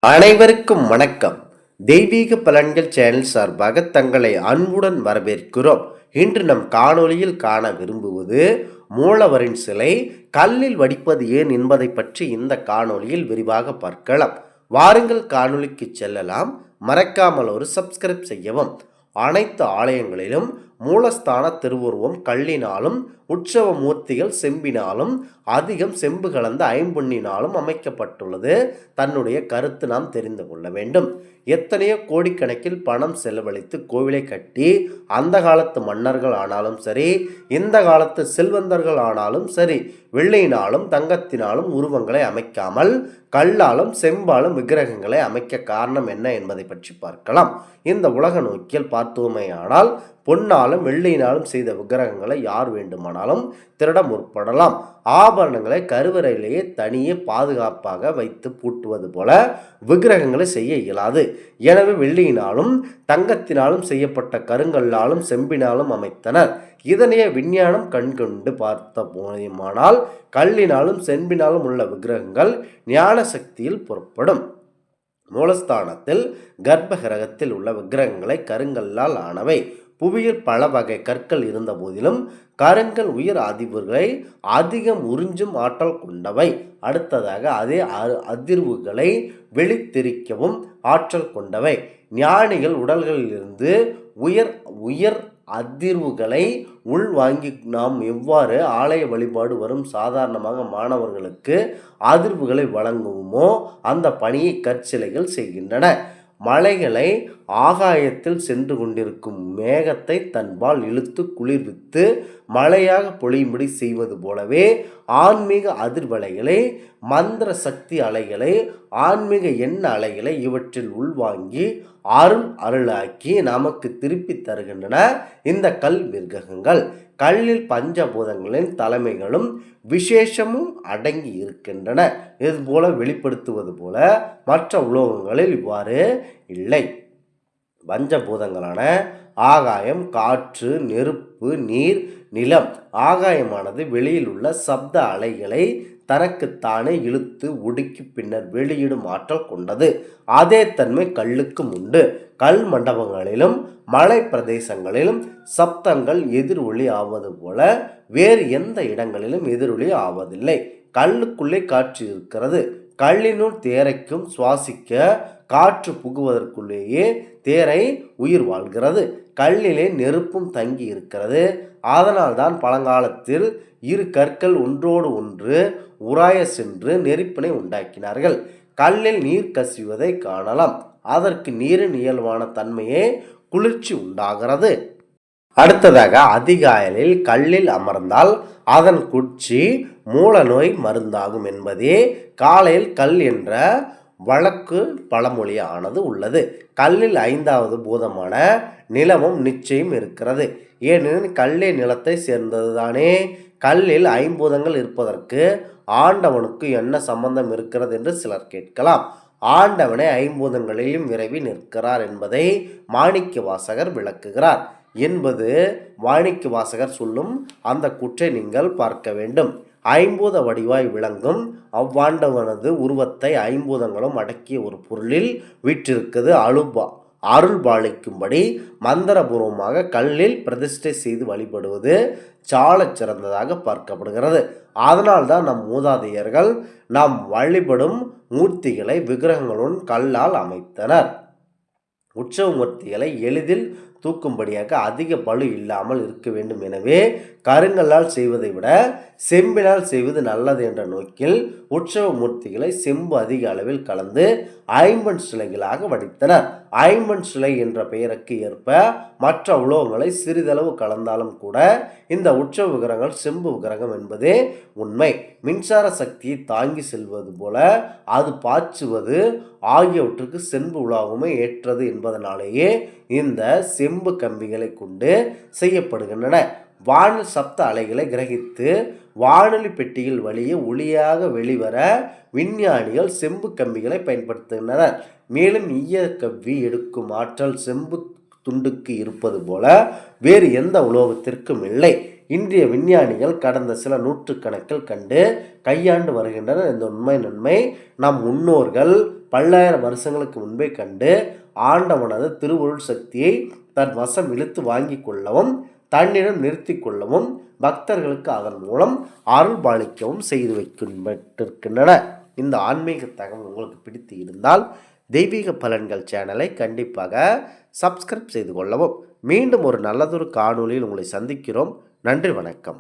அனைவருக்கும் வணக்கம். தெய்வீக பலன்கள் சேனல் சார்பாக தங்களை அன்புடன் வரவேற்கிறோம். இன்று நம் காணொளியில் காண விரும்புவது மூலவரின் சிலை கல்லில் வடிப்பது ஏன் என்பதை பற்றி இந்த காணொளியில் விரிவாக பார்க்கலாம். வாருங்கள் காணொளிக்கு செல்லலாம். மறக்காமல் ஒரு சப்ஸ்கிரைப் செய்யவும். அனைத்து ஆலயங்களிலும் மூலஸ்தான திருவுருவம் கல்லினாலும் உற்சவ மூர்த்திகள் செம்பினாலும் அதிகம் செம்பு கலந்த ஐம்பொன்னினாலும் அமைக்கப்பட்டுள்ளது. தன்னுடைய கருத்து நாம் தெரிந்து கொள்ள வேண்டும். எத்தனையோ கோடிக்கணக்கில் பணம் செலவழித்து கோவிலை கட்டி அந்த காலத்து மன்னர்கள் ஆனாலும் சரி, இந்த காலத்து செல்வந்தர்கள் ஆனாலும் சரி, வெள்ளையினாலும் தங்கத்தினாலும் உருவங்களை அமைக்காமல் கல்லாலும் செம்பாலும் விக்கிரகங்களை அமைக்க காரணம் என்ன என்பதை பற்றி பார்க்கலாம். இந்த உலக நோக்கில் பார்த்தோமேயானால் பொன்னாலும் வெள்ளையினாலும் செய்த விக்கிரகங்களை யார் வேண்டுமானாலும் திருட முற்படலாம். ஆபரணங்களை கருவறையிலேயே தனியே பாதுகாப்பாக வைத்து பூட்டுவது போல விக்கிரகங்களை செய்ய இயலாது. எனவே வெள்ளியினாலும் தங்கத்தினாலும் செய்யப்பட்ட கருங்கல்லாலும் செம்பினாலும் அமைத்தனர். இதனையே விஞ்ஞானம் கண்கொண்டு பார்த்த போதுமானால் கல்லினாலும் செம்பினாலும் உள்ள விக்கிரகங்கள் ஞான சக்தியில் புறப்படும். மூலஸ்தானத்தில் கர்ப்ப கிரகத்தில் உள்ள விக்கிரகங்களை கருங்கல்லால் ஆனவை. புவியில் பல வகை கற்கள் இருந்த போதிலும் கருங்கல் உயர் அதிர்வுகளை அதிகம் உறிஞ்சும் ஆற்றல் கொண்டவை. அடுத்ததாக அதே அதிர்வுகளை வெளித்திரிக்கவும் ஆற்றல் கொண்டவை. ஞானிகள் உடல்களிலிருந்து உயர் அதிர்வுகளை உள்வாங்கி நாம் எவ்வாறு ஆலய வழிபாடு வரும் சாதாரணமாக மாணவர்களுக்கு அதிர்வுகளை வழங்குவோமோ அந்த பணியை கற்சிலைகள் செய்கின்றன. மலைகளை ஆகாயத்தில் சென்று கொண்டிருக்கும் மேகத்தை தன்பால் இழுத்து குளிர்வித்து மழையாக பொழியும்படி செய்வது போலவே ஆன்மீக அதிர்வலைகளை, மந்திர சக்தி அலைகளை, ஆன்மீக எண்ண அலைகளை இவற்றில் உள்வாங்கி அருளாக்கி நமக்கு திருப்பி தருகின்றன இந்த கல் விக்கிரகங்கள். கல்லில் பஞ்சபூதங்களின் தலைமைகளும் விசேஷமும் அடங்கி இருக்கின்றன. இதுபோல வெளிப்படுத்துவது போல மற்ற உலோகங்களில் இவ்வாறு இல்லை. பஞ்சபூதங்களான ஆகாயம், காற்று, நெருப்பு, நீர், நிலம். ஆகாயமானது வெளியில் உள்ள சப்த அலைகளை தனக்குத்தானே இழுத்து ஒடுக்கி பின்னர் வெளியிடும் ஆற்றல் கொண்டது. அதே தன்மை கல்லுக்கும் உண்டு. கல் மண்டபங்களிலும் மலை பிரதேசங்களிலும் சப்தங்கள் எதிரொலி ஆவது போல வேறு எந்த இடங்களிலும் எதிரொலி ஆவதில்லை. கல்லுக்குள்ளே காற்று இருக்கிறது. கல்லினுள் தேரைக்கும் சுவாசிக்க காற்று புகுவதற்குள்ளேயே தேரை உயிர் வாழ்கிறது. கல்லிலே நெருப்பும் தங்கி இருக்கிறது. அதனால்தான் பழங்காலத்தில் இரு கற்கள் ஒன்றோடு ஒன்று உராய சென்று நெருப்பினை உண்டாக்கினார்கள். கல்லில் நீர் கசிவதை காணலாம். அதற்கு நீரின் இயல்பான தன்மையே குளிர்ச்சி உண்டாகிறது. அடுத்ததாக அதிகாலையில் கல்லில் அமர்ந்தால் அதன் குச்சி மூல நோய் மருந்தாகும் என்பதே காலையில் கல் என்ற வழக்கு பழமொழியானது உள்ளது. கல்லில் 5வது பூதமான நிலமும் நிச்சயம் இருக்கிறது. ஏனெனில் கல்லே நிலத்தை சேர்ந்தது தானே. கல்லில் 5பூதங்கள் இருப்பதற்கு ஆண்டவனுக்கு என்ன சம்பந்தம் இருக்கிறது என்று சிலர் கேட்கலாம். ஆண்டவனை 5பூதங்களிலும் விரைவி நிற்கிறார் என்பதை மாணிக்க வாசகர் விளக்குகிறார் என்பது மாணிக்க வாசகர் சொல்லும் அந்த கூற்றை நீங்கள் பார்க்க வேண்டும். 5பூத வடிவாய் விளங்கும் அவ்வாண்டவனது உருவத்தை 5பூதங்களும் அடக்கிய ஒரு பொருளில் வீற்றிருக்கிறது. அருள் பாலிக்கும்படி மந்திரபூர்வமாக கல்லில் பிரதிஷ்டை செய்து வழிபடுவது சால சிறந்ததாக பார்க்கப்படுகிறது. அதனால்தான் நம் மூதாதையர்கள் நாம் வழிபடும் மூர்த்திகளை விக்கிரகங்களுடன் கல்லால் அமைத்தனர். உற்சவ மூர்த்திகளை எளிதில் தூக்கும்படியாக அதிக பளு இல்லாமல் இருக்க வேண்டும். எனவே கருங்கல்லால் செய்வதை விட செம்பினால் செய்வது நல்லது என்ற நோக்கில் உற்சவ மூர்த்திகளை செம்பு அதிக அளவில் கலந்து ஐம்பொன் சிலைகளாக வடித்தனர். ஐம்பொன் சிலை என்ற பெயருக்கு ஏற்ப மற்ற உலோகங்களை சிறிதளவு கலந்தாலும் கூட இந்த உற்சவ விக்கிரகங்கள் செம்பு விக்கிரகம் என்பதே உண்மை. மின்சார சக்தியை தாங்கி செல்வது போல அது பாய்ச்சுவது ஆகியவற்றுக்கு செம்பு உலோகமே ஏற்றது என்பதனாலேயே இந்த செம்பு கம்பிகளை கொண்டு செய்யப்படுகின்றன. வானில் சப்த அலைகளை கிரகித்து வானொலி பெட்டியில் வழியே ஒளியாக வெளிவர விஞ்ஞானிகள் செம்பு கம்பிகளை பயன்படுத்துகின்றனர். மேலும் ஈயக்கவ்வி எடுக்கும் ஆற்றல் செம்பு துண்டுக்கு இருப்பது போல வேறு எந்த உலோகத்திற்கும் இல்லை. இன்றைய விஞ்ஞானிகள் கடந்த சில நூற்றுக்கணக்கில் கண்டு கையாண்டு வருகின்றனர். இந்த உண்மை நன்மை நம் முன்னோர்கள் பல்லாயிரம் வருஷங்களுக்கு முன்பே கண்டு ஆண்டவனது திருவருள் சக்தியை தன் வசம் இழுத்து வாங்கி கொள்ளவும் தன்னிடம் நிறுத்தி கொள்ளவும் பக்தர்களுக்கு அதன் மூலம் அருள் பாலிக்கவும் செய்து வைக்கின்றன. இந்த ஆன்மீக தகவல் உங்களுக்கு பிடித்து இருந்தால் தெய்வீக பலன்கள் சேனலை கண்டிப்பாக சப்ஸ்கிரைப் செய்து கொள்ளவும். மீண்டும் ஒரு நல்லதொரு காணொளியில் உங்களை சந்திக்கிறோம். நன்றி, வணக்கம்.